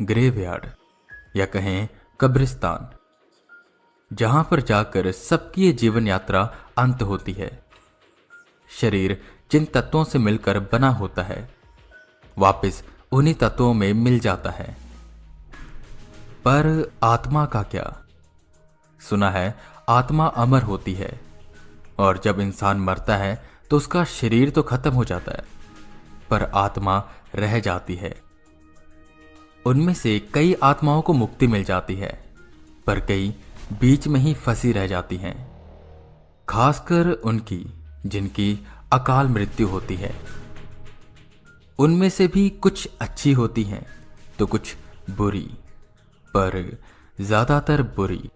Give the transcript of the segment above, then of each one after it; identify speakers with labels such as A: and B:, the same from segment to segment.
A: Graveyard या कहें कब्रिस्तान, जहां पर जाकर सबकी ये जीवन यात्रा अंत होती है। शरीर जिन तत्वों से मिलकर बना होता है वापस उन्हीं तत्वों में मिल जाता है। पर आत्मा का क्या? सुना है आत्मा अमर होती है और जब इंसान मरता है तो उसका शरीर तो खत्म हो जाता है पर आत्मा रह जाती है। उनमें से कई आत्माओं को मुक्ति मिल जाती है पर कई बीच में ही फंसी रह जाती हैं, खासकर उनकी जिनकी अकाल मृत्यु होती है। उनमें से भी कुछ अच्छी होती हैं तो कुछ बुरी, पर ज्यादातर बुरी।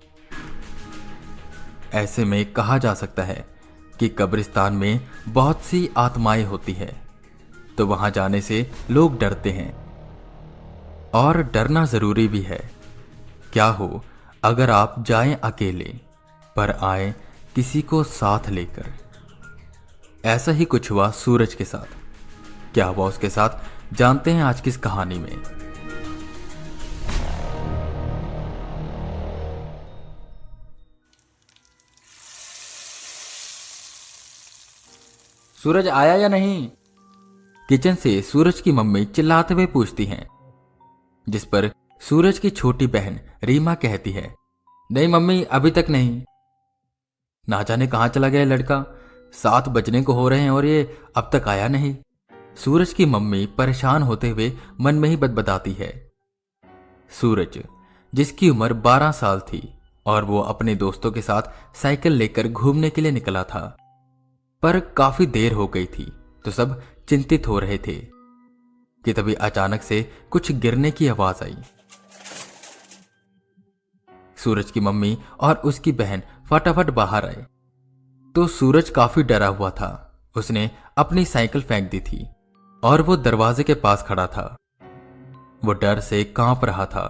A: ऐसे में कहा जा सकता है कि कब्रिस्तान में बहुत सी आत्माएं होती है तो वहां जाने से लोग डरते हैं और डरना जरूरी भी है। क्या हो अगर आप जाएं अकेले पर आए किसी को साथ लेकर। ऐसा ही कुछ हुआ सूरज के साथ। क्या हुआ उसके साथ जानते हैं आज की इस कहानी में। सूरज आया या नहीं? किचन से सूरज की मम्मी चिल्लाते हुए पूछती हैं, जिस पर सूरज की छोटी बहन रीमा कहती है, नहीं मम्मी अभी तक नहीं। ना जाने कहां चला गया लड़का, 7 बजने को हो रहे हैं और ये अब तक आया नहीं। सूरज की मम्मी परेशान होते हुए मन में ही बदबदाती है। सूरज जिसकी उम्र 12 साल थी और वो अपने दोस्तों के साथ साइकिल लेकर घूमने के लिए निकला था, पर काफी देर हो गई थी तो सब चिंतित हो रहे थे कि तभी अचानक से कुछ गिरने की आवाज आई। सूरज की मम्मी और उसकी बहन फटाफट बाहर आए तो सूरज काफी डरा हुआ था। उसने अपनी साइकिल फेंक दी थी और वो दरवाजे के पास खड़ा था। वो डर से कांप रहा था।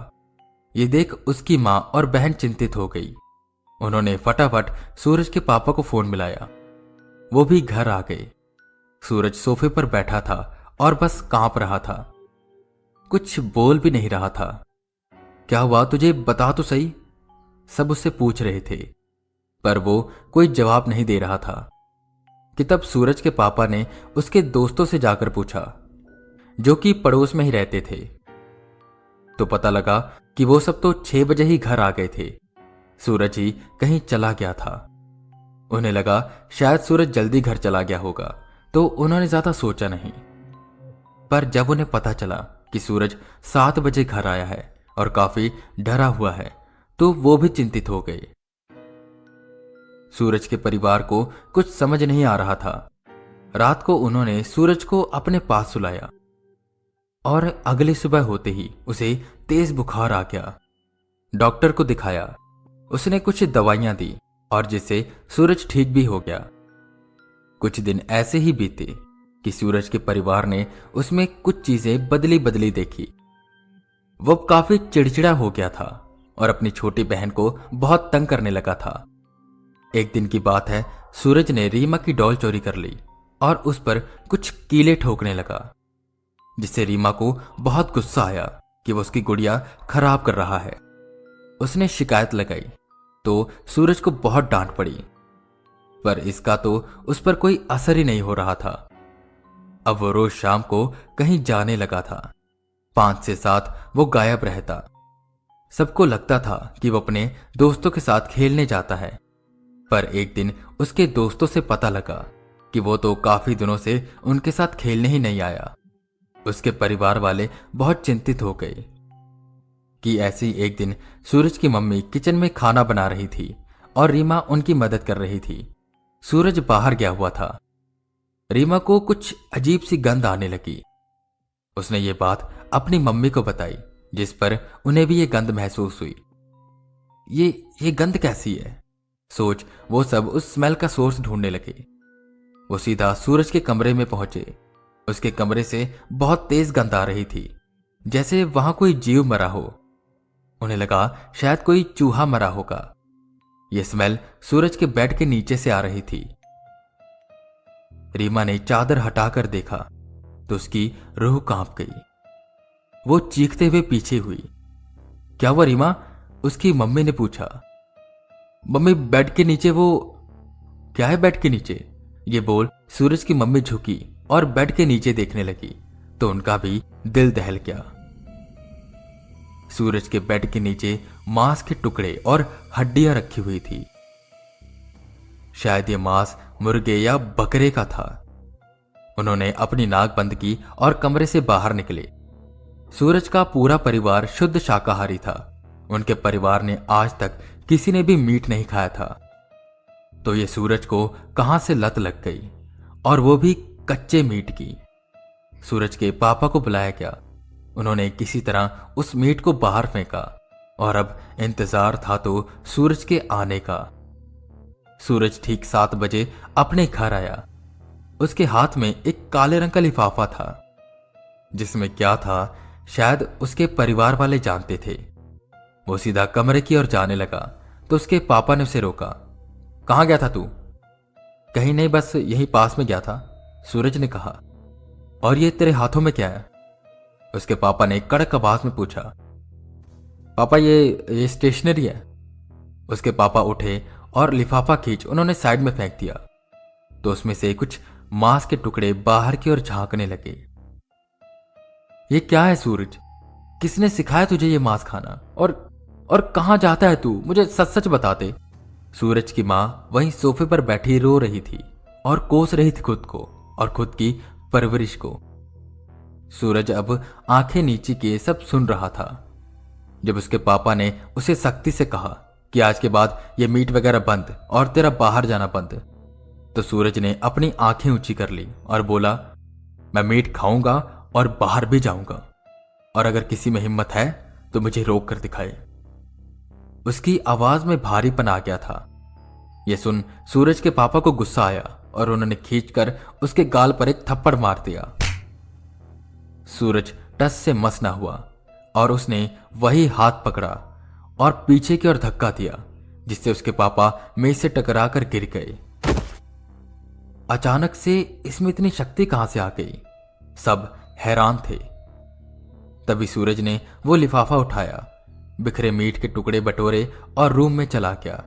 A: ये देख उसकी मां और बहन चिंतित हो गई। उन्होंने फटाफट सूरज के पापा को फोन मिलाया। वो भी घर आ गए। सूरज सोफे पर बैठा था और बस कांप रहा था, कुछ बोल भी नहीं रहा था। क्या हुआ तुझे, बता तो सही, सब उससे पूछ रहे थे पर वो कोई जवाब नहीं दे रहा था कि तब सूरज के पापा ने उसके दोस्तों से जाकर पूछा जो कि पड़ोस में ही रहते थे। तो पता लगा कि वो सब तो 6 बजे ही घर आ गए थे। सूरज ही कहीं चला गया था। उन्हें लगा शायद सूरज जल्दी घर चला गया होगा तो उन्होंने ज्यादा सोचा नहीं। पर जब उन्हें पता चला कि सूरज 7 बजे घर आया है और काफी डरा हुआ है तो वो भी चिंतित हो गए। सूरज के परिवार को कुछ समझ नहीं आ रहा था। रात को उन्होंने सूरज को अपने पास सुलाया और अगली सुबह होते ही उसे तेज बुखार आ गया। डॉक्टर को दिखाया, उसने कुछ दवाइयां दी और जिससे सूरज ठीक भी हो गया। कुछ दिन ऐसे ही बीते कि सूरज के परिवार ने उसमें कुछ चीजें बदली बदली देखी। वो काफी चिड़चिड़ा हो गया था और अपनी छोटी बहन को बहुत तंग करने लगा था। एक दिन की बात है, सूरज ने रीमा की डॉल चोरी कर ली और उस पर कुछ कीले ठोकने लगा, जिससे रीमा को बहुत गुस्सा आया कि वो उसकी गुड़िया खराब कर रहा है। उसने शिकायत लगाई तो सूरज को बहुत डांट पड़ी, पर इसका तो उस पर कोई असर ही नहीं हो रहा था। अब वो रोज शाम को कहीं जाने लगा था। 5 से 7 वो गायब रहता। सबको लगता था कि वो अपने दोस्तों के साथ खेलने जाता है, पर एक दिन उसके दोस्तों से पता लगा कि वो तो काफी दिनों से उनके साथ खेलने ही नहीं आया। उसके परिवार वाले बहुत चिंतित हो गए कि ऐसी एक दिन सूरज की मम्मी किचन में खाना बना रही थी और रीमा उनकी मदद कर रही थी। सूरज बाहर गया हुआ था। रीमा को कुछ अजीब सी गंध आने लगी। उसने ये बात अपनी मम्मी को बताई, जिस पर उन्हें भी ये गंध महसूस हुई। ये गंध कैसी है? सोच वो सब उस स्मेल का सोर्स ढूंढने लगे। वो सीधा सूरज के कमरे में पहुंचे। उसके कमरे से बहुत तेज गंध आ रही थी, जैसे वहां कोई जीव मरा हो। उन्हें लगा शायद कोई चूहा मरा होगा। यह स्मेल सूरज के बेड के नीचे से आ रही थी। रीमा ने चादर हटाकर देखा तो उसकी रूह कांप गई। वो चीखते हुए पीछे हुई। क्या हुआ रीमा? उसकी मम्मी ने पूछा। मम्मी, बेड के नीचे वो। क्या है बेड के नीचे? ये बोल सूरज की मम्मी झुकी और बेड के नीचे देखने लगी तो उनका भी दिल दहल गया। सूरज के बेड के नीचे मांस के टुकड़े और हड्डियां रखी हुई थी। शायद ये मांस मुर्गे या बकरे का था। उन्होंने अपनी नाक बंद की और कमरे से बाहर निकले। सूरज का पूरा परिवार शुद्ध शाकाहारी था। उनके परिवार ने आज तक किसी ने भी मीट नहीं खाया था। तो ये सूरज को कहां से लत लग गई, और वो भी कच्चे मीट की। सूरज के पापा को बुलाया गया। उन्होंने किसी तरह उस मीट को बाहर फेंका और अब इंतजार था तो सूरज के आने का। सूरज ठीक 7 बजे अपने घर आया। उसके हाथ में एक काले रंग का लिफाफा था जिसमें क्या था शायद उसके परिवार वाले जानते थे। वो सीधा कमरे की ओर जाने लगा तो उसके पापा ने उसे रोका। कहां गया था तू? कहीं नहीं, बस यहीं पास में गया था, सूरज ने कहा। और ये तेरे हाथों में क्या है? उसके पापा ने कड़क आवाज में पूछा। पापा, ये स्टेशनरी है। उसके पापा उठे और लिफाफा खींच उन्होंने साइड में फेंक दिया तो उसमें से कुछ मांस के टुकड़े बाहर की ओर झांकने लगे। ये क्या है सूरज? किसने सिखाया तुझे ये मांस खाना? और कहां जाता है तू? मुझे सच सच बता दे। सूरज की मां वहीं सोफे पर बैठी रो रही थी और कोस रही थी खुद को और खुद की परवरिश को। सूरज अब आंखें नीचे किए सब सुन रहा था। जब उसके पापा ने उसे सख्ती से कहा कि आज के बाद ये मीट वगैरह बंद और तेरा बाहर जाना बंद, तो सूरज ने अपनी आंखें ऊंची कर ली और बोला, मैं मीट खाऊंगा और बाहर भी जाऊंगा, और अगर किसी में हिम्मत है तो मुझे रोक कर दिखाए। उसकी आवाज में भारीपन आ गया था। यह सुन सूरज के पापा को गुस्सा आया और उन्होंने खींचकर उसके गाल पर एक थप्पड़ मार दिया। सूरज टस से मस न हुआ और उसने वही हाथ पकड़ा और पीछे की ओर धक्का दिया जिससे उसके पापा मेज से टकराकर गिर गए। अचानक से इसमें इतनी शक्ति कहां से आ गई? सब हैरान थे। तभी सूरज ने वो लिफाफा उठाया, बिखरे मीट के टुकड़े बटोरे और रूम में चला गया।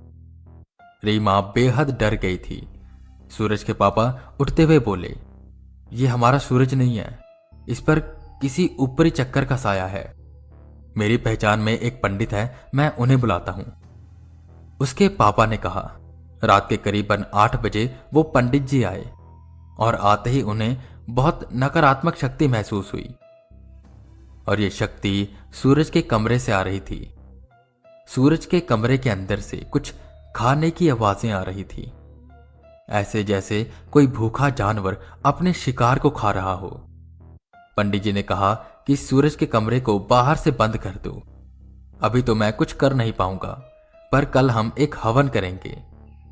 A: रीमा बेहद डर गई थी। सूरज के पापा उठते हुए बोले, ये हमारा सूरज नहीं है, इस पर किसी ऊपरी चक्कर का साया है। मेरी पहचान में एक पंडित है, मैं उन्हें बुलाता हूं। उसके पापा ने कहा। रात के करीबन 8 बजे वो पंडित जी आए और आते ही उन्हें बहुत नकारात्मक शक्ति महसूस हुई और ये शक्ति सूरज के कमरे से आ रही थी। सूरज के कमरे के अंदर से कुछ खाने की आवाजें आ रही थी, ऐसे जैसे कोई भूखा जानवर अपने शिकार को खा रहा हो। पंडित जी ने कहा कि सूरज के कमरे को बाहर से बंद कर दो। अभी तो मैं कुछ कर नहीं पाऊंगा, पर कल हम एक हवन करेंगे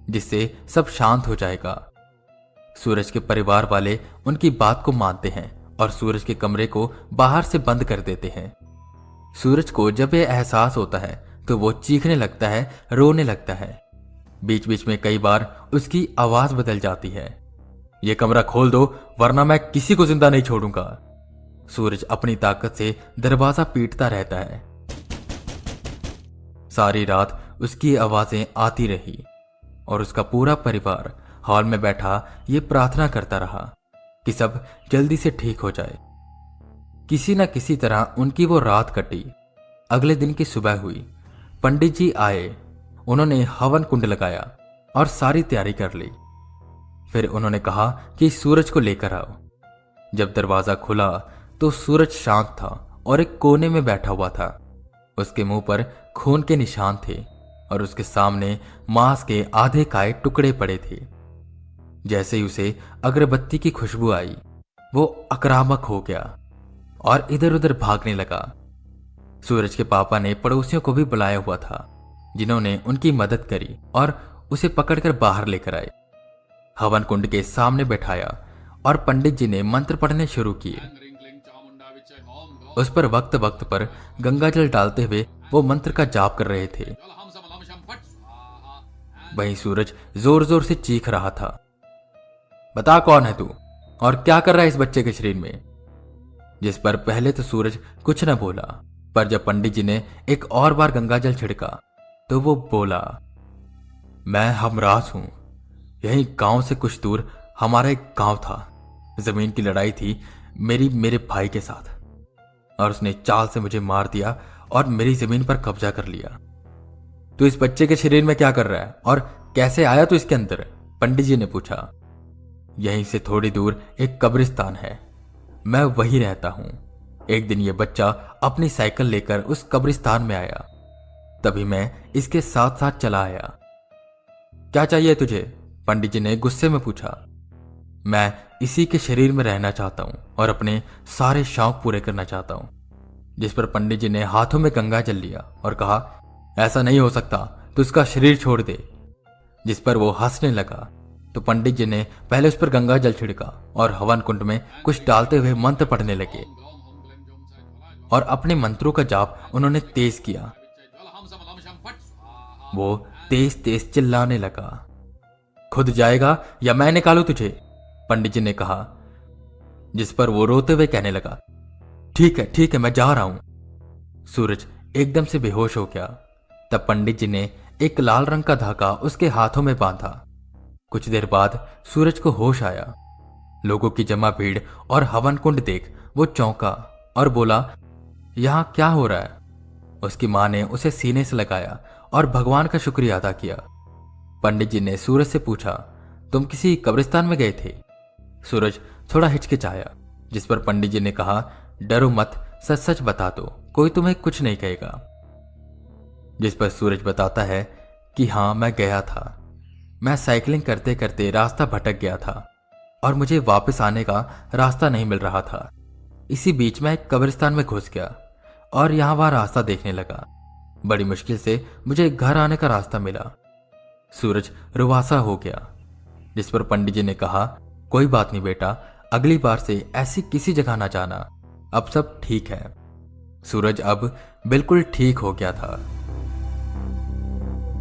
A: जिससे सब शांत हो जाएगा। सूरज के परिवार वाले उनकी बात को मानते हैं और सूरज के कमरे को बाहर से बंद कर देते हैं। सूरज को जब यह एहसास होता है तो वो चीखने लगता है, रोने लगता है। बीच बीच में कई बार उसकी आवाज बदल जाती है। ये कमरा खोल दो वरना मैं किसी को जिंदा नहीं छोड़ूंगा। सूरज अपनी ताकत से दरवाजा पीटता रहता है। सारी रात उसकी आवाजें आती रही और उसका पूरा परिवार हॉल में बैठा ये प्रार्थना करता रहा कि सब जल्दी से ठीक हो जाए। किसी न किसी तरह उनकी वो रात कटी। अगले दिन की सुबह हुई। पंडित जी आए, उन्होंने हवन कुंड लगाया और सारी तैयारी कर ली। फिर उन्होंने कहा कि सूरज को लेकर आओ। जब दरवाजा खुला तो सूरज शांत था और एक कोने में बैठा हुआ था। उसके मुंह पर खून के निशान थे और उसके सामने मांस के आधे खाए टुकड़े पड़े थे। जैसे ही उसे अगरबत्ती की खुशबू आई, वो आक्रामक हो गया और इधर उधर भागने लगा। सूरज के पापा ने पड़ोसियों को भी बुलाया हुआ था, जिन्होंने उनकी मदद करी और उसे पकड़कर बाहर लेकर आए। हवन कुंड के सामने बैठाया और पंडित जी ने मंत्र पढ़ने शुरू किए। उस पर वक्त वक्त पर गंगा जल डालते हुए वो मंत्र का जाप कर रहे थे। वहीं सूरज जोर जोर से चीख रहा था, बता कौन है तू और क्या कर रहा है इस बच्चे के शरीर में? जिस पर पहले तो सूरज कुछ न बोला, पर जब पंडित जी ने एक और बार गंगा जल छिड़का तो वो बोला, मैं हमराज हूं। यही गांव से कुछ दूर हमारा एक गांव था। जमीन की लड़ाई थी मेरे भाई के साथ, और उसने चाल से मुझे मार दिया और मेरी जमीन पर कब्जा कर लिया। तू इस बच्चे के शरीर में क्या कर रहा है और कैसे आया तू इसके अंदर? पंडित जी ने पूछा। यहीं से थोड़ी दूर एक कब्रिस्तान है, मैं वहीं रहता हूं। एक दिन ये बच्चा अपनी साइकिल लेकर उस कब्रिस्तान में आया, तभी मैं इसके साथ साथ चला आया। क्या चाहिए तुझे? पंडित जी ने गुस्से में पूछा। मैं इसी के शरीर में रहना चाहता हूं और अपने सारे शौक पूरे करना चाहता हूं। जिस पर पंडित जी ने हाथों में गंगा जल लिया और कहा, ऐसा नहीं हो सकता, तू उसका शरीर छोड़ दे। जिस पर वो हंसने लगा तो पंडित जी ने पहले उस पर गंगा जल छिड़का और हवन कुंड में कुछ डालते हुए मंत्र पढ़ने लगे, और अपने मंत्रों का जाप उन्होंने तेज किया। वो तेज तेज चिल्लाने लगा, खुद जाएगा या मैं निकालू तुझे? पंडित जी ने कहा। जिस पर वो रोते हुए कहने लगा, ठीक है, मैं जा रहा हूं। सूरज एकदम से बेहोश हो गया। तब पंडित जी ने एक लाल रंग का धागा उसके हाथों में बांधा। कुछ देर बाद सूरज को होश आया। लोगों की जमा भीड़ और हवन कुंड देख वो चौंका और बोला, यहां क्या हो रहा है? उसकी मां ने उसे सीने से लगाया और भगवान का शुक्रिया अदा किया। पंडित जी ने सूरज से पूछा, तुम किसी कब्रिस्तान में गए थे? सूरज थोड़ा हिचकिचाया, जिस पर पंडित जी ने कहा, डरो मत, सच सच बता दो, कोई तुम्हें कुछ नहीं कहेगा। जिस पर सूरज बताता है कि हाँ, मैं गया था। मैं साइकिलिंग करते करते रास्ता भटक गया था और मुझे वापस आने का रास्ता नहीं मिल रहा था। इसी बीच में एक कब्रिस्तान में घुस गया और यहां वहां रास्ता देखने लगा। बड़ी मुश्किल से मुझे घर आने का रास्ता मिला। सूरज रुवासा हो गया। जिस पर पंडित जी ने कहा, कोई बात नहीं बेटा, अगली बार से ऐसी किसी जगह ना जाना, अब सब ठीक है। सूरज अब बिल्कुल ठीक हो गया था।